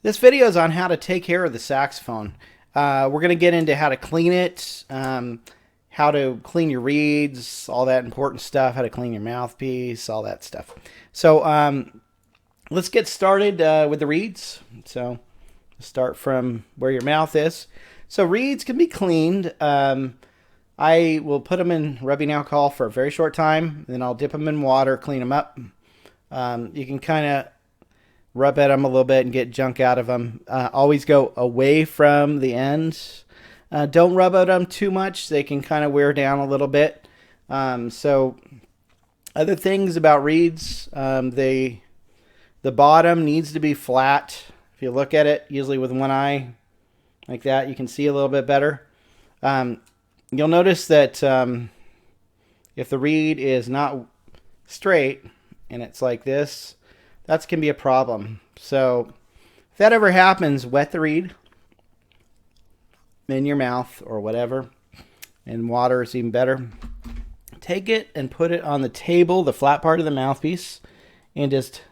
This video is on how to take care of the saxophone. We're going to get into how to clean it, how to clean your reeds, all that important stuff, how to clean your mouthpiece, all that stuff. So let's get started with the reeds. So start from where your mouth is. So reeds can be cleaned. I will put them in rubbing alcohol for a very short time, then I'll dip them in water, clean them up. You can kind of rub at them a little bit and get junk out of them. Always go away from the ends. Don't rub at them too much. They can kind of wear down a little bit. So other things about reeds, the bottom needs to be flat. If you look at it, usually with one eye like that, you can see a little bit better. You'll notice that if the reed is not straight and it's like this, that can be a problem. So if that ever happens, wet the reed in your mouth or whatever, and water is even better. Take it and put it on the table, the flat part of the mouthpiece, and just,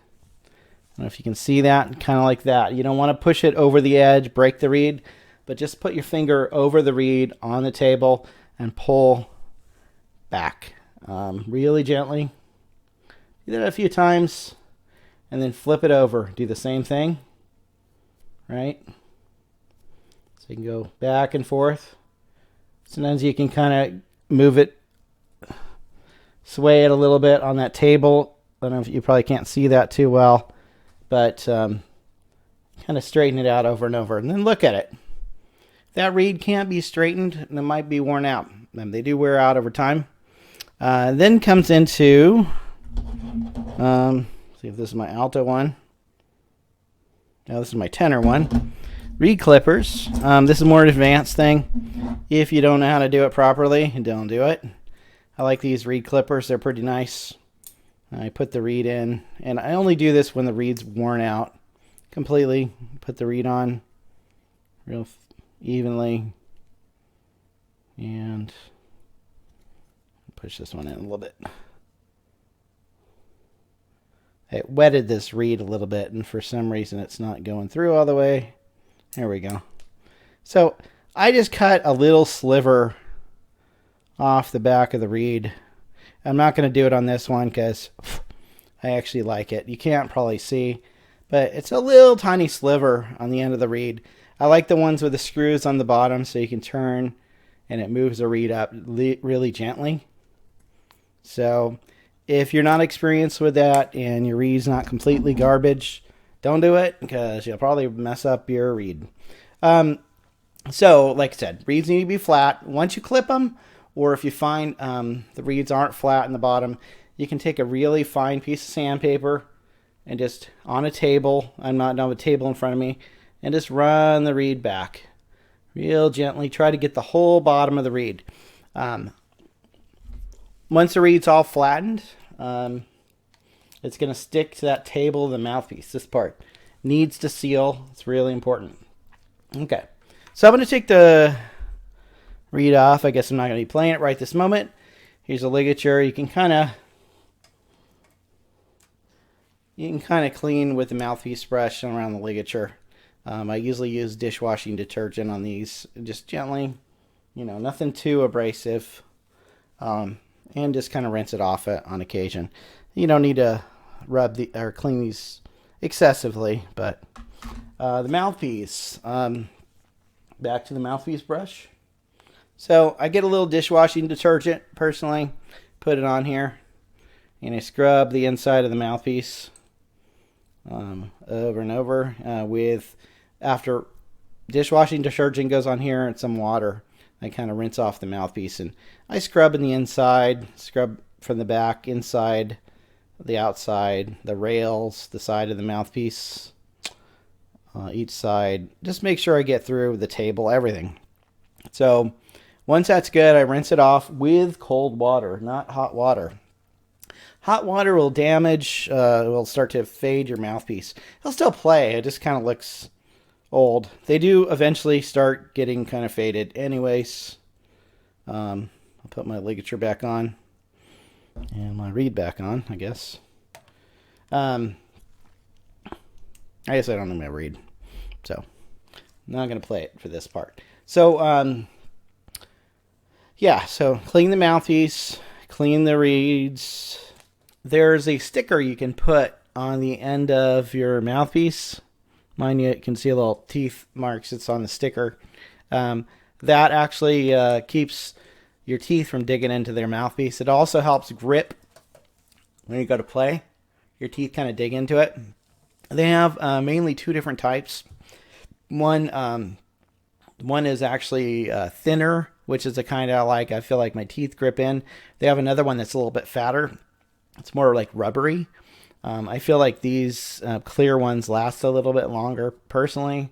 I don't know if you can see that, kind of like that. You don't want to push it over the edge, break the reed, but just put your finger over the reed on the table and pull back really gently. Do that a few times. And then flip it over. Do the same thing. Right? So you can go back and forth. Sometimes you can kind of move it, sway it a little bit on that table. I don't know if you probably can't see that too well. But kind of straighten it out over and over. And then look at it. If that reed can't be straightened, it might be worn out. And they do wear out over time. Then comes into... see if this is my alto one. Now this is my tenor one. Reed clippers. This is more an advanced thing. If you don't know how to do it properly, don't do it. I like these reed clippers. They're pretty nice. I put the reed in, and I only do this when the reed's worn out completely. Put the reed on real evenly, and push this one in a little bit. It wetted this reed a little bit, and for some reason it's not going through all the way. There we go. So I just cut a little sliver off the back of the reed. I'm not going to do it on this one because I actually like it. You can't probably see, but it's a little tiny sliver on the end of the reed. I like the ones with the screws on the bottom so you can turn and it moves the reed up really gently. So if you're not experienced with that and your reed's not completely garbage, don't do it because you'll probably mess up your reed. So, like I said, reeds need to be flat. Once you clip them, or if you find the reeds aren't flat in the bottom, you can take a really fine piece of sandpaper and just on a table, I'm not on a table in front of me, and just run the reed back real gently. Try to get the whole bottom of the reed. Once the reed's all flattened, it's going to stick to that table of the mouthpiece. This part needs to seal. It's really important. Okay, so I'm going to take the reed off. I guess I'm not going to be playing it right this moment. Here's a ligature. You can kind of clean with the mouthpiece brush around the ligature. I usually use dishwashing detergent on these, just gently, nothing too abrasive. And just kind of rinse it off on occasion. You don't need to rub or clean these excessively, but the mouthpiece. Back to the mouthpiece brush. So I get a little dishwashing detergent personally, put it on here, and I scrub the inside of the mouthpiece over and over after dishwashing detergent goes on here and some water. I kind of rinse off the mouthpiece, and I scrub in the inside, scrub from the back, inside, the outside, the rails, the side of the mouthpiece, each side. Just make sure I get through the table, everything. So once that's good, I rinse it off with cold water, not hot water. Hot water will damage, will start to fade your mouthpiece. It'll still play, it just kind of looks old. They do eventually start getting kind of faded. Anyways, I'll put my ligature back on and my reed back on, I guess. I guess I don't know my reed. So I'm not going to play it for this part. So yeah, so clean the mouthpiece, clean the reeds. There's a sticker you can put on the end of your mouthpiece. Mine, you can see a little teeth marks. It's on the sticker. That actually keeps your teeth from digging into their mouthpiece. It also helps grip when you go to play. Your teeth kind of dig into it. They have mainly two different types. One is actually thinner, which is the kind I feel like my teeth grip in. They have another one that's a little bit fatter. It's more like rubbery. I feel like these clear ones last a little bit longer personally,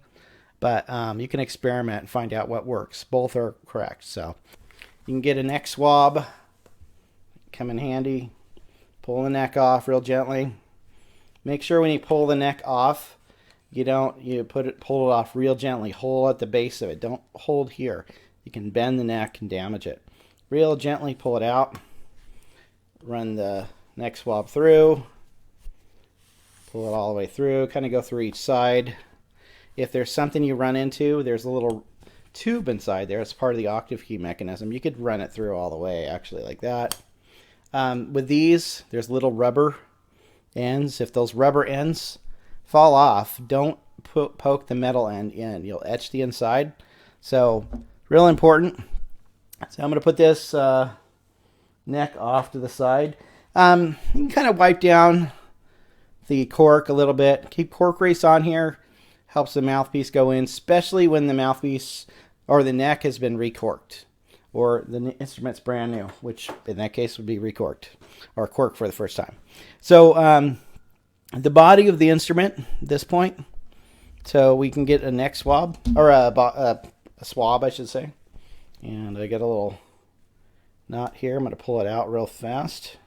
but you can experiment and find out what works. Both are correct. So you can get a neck swab, come in handy. Pull the neck off real gently. Make sure when you pull the neck off, pull it off real gently. Hold at the base of it. Don't hold here. You can bend the neck and damage it. Real gently pull it out. Run the neck swab through. Pull it all the way through. Kind of go through each side. If there's something you run into, there's a little tube inside there. It's part of the octave key mechanism. You could run it through all the way, actually, like that. With these, there's little rubber ends. If those rubber ends fall off, don't poke the metal end in. You'll etch the inside. So, real important. So I'm going to put this neck off to the side. You can kind of wipe down the cork a little bit. Keep cork grease on here. Helps the mouthpiece go in, especially when the mouthpiece or the neck has been recorked, or the instrument's brand new, which in that case would be recorked or corked for the first time. So the body of the instrument at this point, so we can get a neck swab, or a swab, I should say. And I got a little knot here. I'm going to pull it out real fast.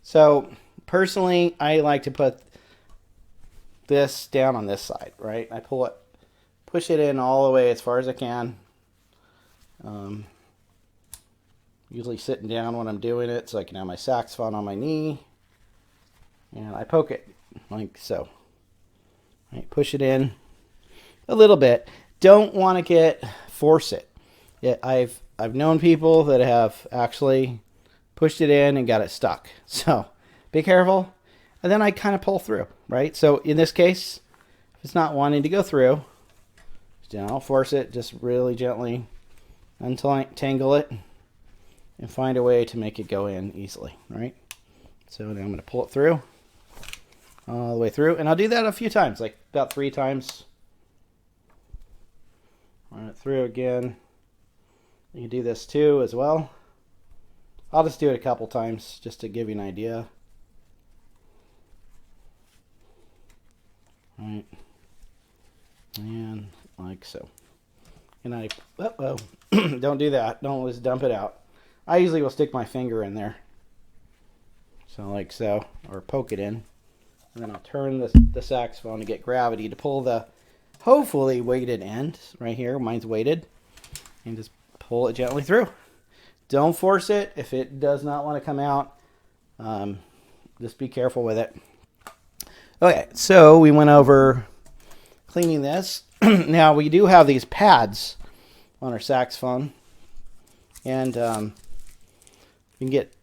So personally, I like to put this down on this side, right? I push it in all the way as far as I can. Usually sitting down when I'm doing it so I can have my saxophone on my knee. And I poke it like so. Right, push it in a little bit. Don't want to force it. I've known people that have actually pushed it in and got it stuck. So be careful. And then I kind of pull through, right? So in this case, if it's not wanting to go through, don't force it. Just really gently untangle it and find a way to make it go in easily, right? So now I'm going to pull it through, all the way through. And I'll do that a few times, like about 3 times. Run it through again. You can do this too as well. I'll just do it a couple times just to give you an idea. Right, and like so. And I, don't do that. Don't just dump it out. I usually will stick my finger in there. So like so, or poke it in. And then I'll turn the saxophone to get gravity to pull the hopefully weighted end right here. Mine's weighted. And just pull it gently through. Don't force it. If it does not want to come out, just be careful with it. Okay, so we went over cleaning this. Now we do have these pads on our saxophone, and you can get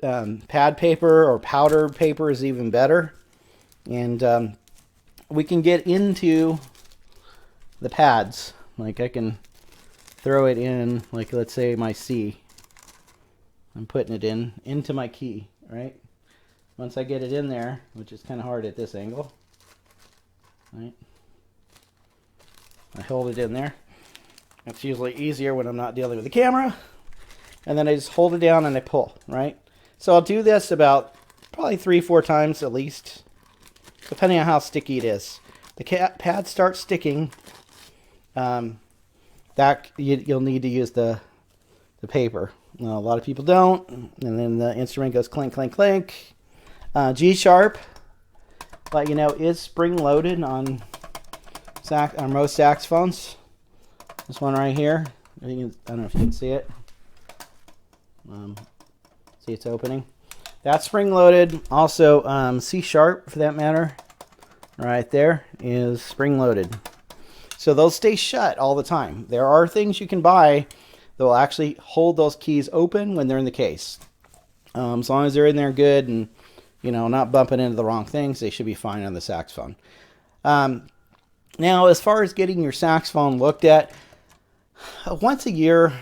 pad paper or powdered paper is even better, and we can get into the pads. Like I can throw it in, like let's say my C. I'm putting it into my key, right? Once I get it in there, which is kind of hard at this angle, right? I hold it in there. It's usually easier when I'm not dealing with the camera. And then I just hold it down and I pull, right? So I'll do this about probably 3-4 times at least, depending on how sticky it is. The pad starts sticking. You'll need to use the paper. Now, a lot of people don't. And then the instrument goes clink, clink, clink. G sharp, but is spring loaded on most saxophones. This one right here, I don't know if you can see it. See it's opening. That's spring loaded. Also C sharp for that matter. right there is spring-loaded. So they'll stay shut all the time. There are things you can buy that will actually hold those keys open when they're in the case. As long as they're in there good and, you know, not bumping into the wrong things, they should be fine on the saxophone. Now, as far as getting your saxophone looked at, once a year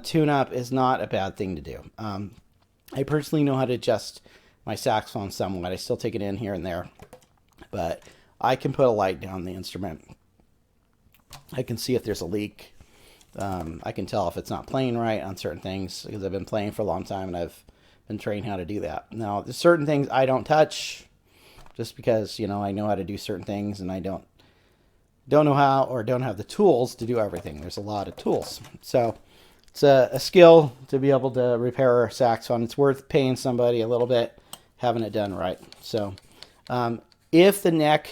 tune-up is not a bad thing to do. I personally know how to adjust my saxophone somewhat. I still take it in here and there, but I can put a light down the instrument. I can see if there's a leak. I can tell if it's not playing right on certain things because I've been playing for a long time and I've been trained how to do that. Now, there's certain things I don't touch just because, you know, I know how to do certain things and I don't know how or don't have the tools to do everything. There's a lot of tools. So it's a skill to be able to repair a saxophone. It's worth paying somebody a little bit, having it done right. So if the neck,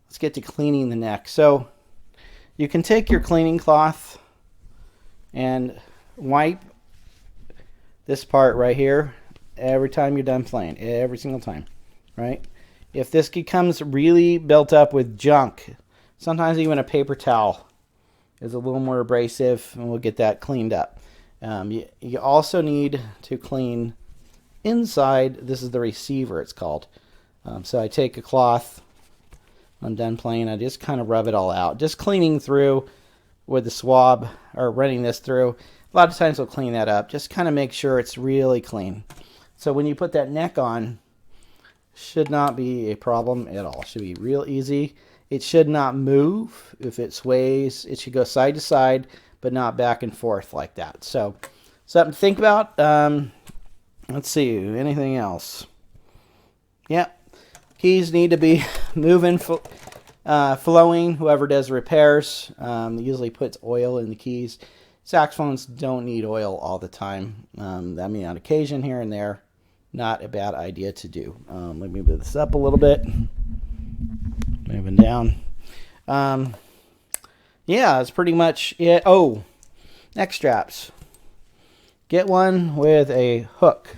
let's get to cleaning the neck. So you can take your cleaning cloth and wipe this part right here every time you're done playing, every single time, right? If this becomes really built up with junk, sometimes even a paper towel is a little more abrasive, and we'll get that cleaned up. You also need to clean inside. This is the receiver, it's called. So I take a cloth, I'm done playing, I just kind of rub it all out. Just cleaning through with the swab, or running this through. A lot of times we'll clean that up. Just kind of make sure it's really clean. So when you put that neck on, should not be a problem at all. Should be real easy. It should not move. If it sways, it should go side to side, but not back and forth like that. So something to think about. Let's see, anything else? Yeah, keys need to be moving, flowing. Whoever does repairs usually puts oil in the keys. Saxophones don't need oil all the time. I mean, on occasion here and there, not a bad idea to do. Let me move this up a little bit. Moving down. Yeah, that's pretty much it. Oh, neck straps. Get one with a hook.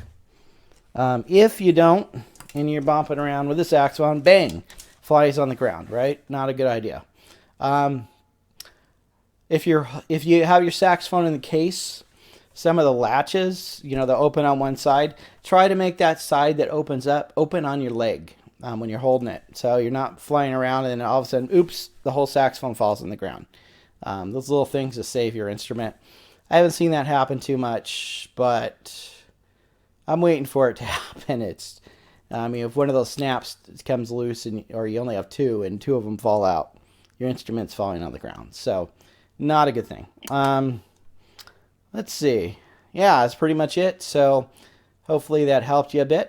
If you don't, and you're bumping around with a saxophone, bang, flies on the ground, right? Not a good idea. If you have your saxophone in the case, some of the latches, you know, they open on one side. Try to make that side that opens up open on your leg when you're holding it, so you're not flying around and then all of a sudden, oops, the whole saxophone falls on the ground. Those little things to save your instrument. I haven't seen that happen too much, but I'm waiting for it to happen. I mean, if one of those snaps comes loose, or you only have two, and two of them fall out, your instrument's falling on the ground. So, not a good thing. Let's see. Yeah, that's pretty much it. So, hopefully that helped you a bit.